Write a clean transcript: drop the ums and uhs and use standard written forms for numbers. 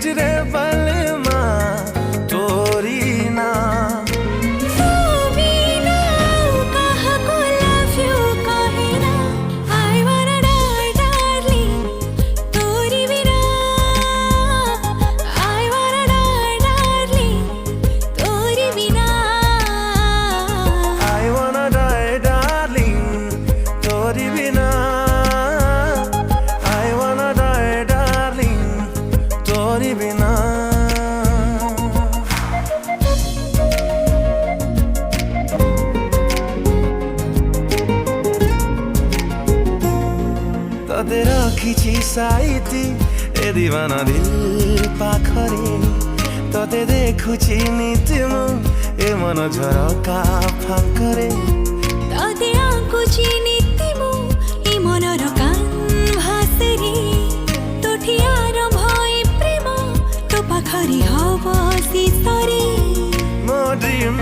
रे बलमा तोरी ना तते रखिछि साइती ए दीवाना दिल पाखरे तते देखुछि नित्य मु ए मन झरका फांकरे तते आंकुछि नित्य मु ए मनर कान्भासरे तोठी आरंभ ए प्रेम तो पाखरी हब शेषरे मो ड्रीम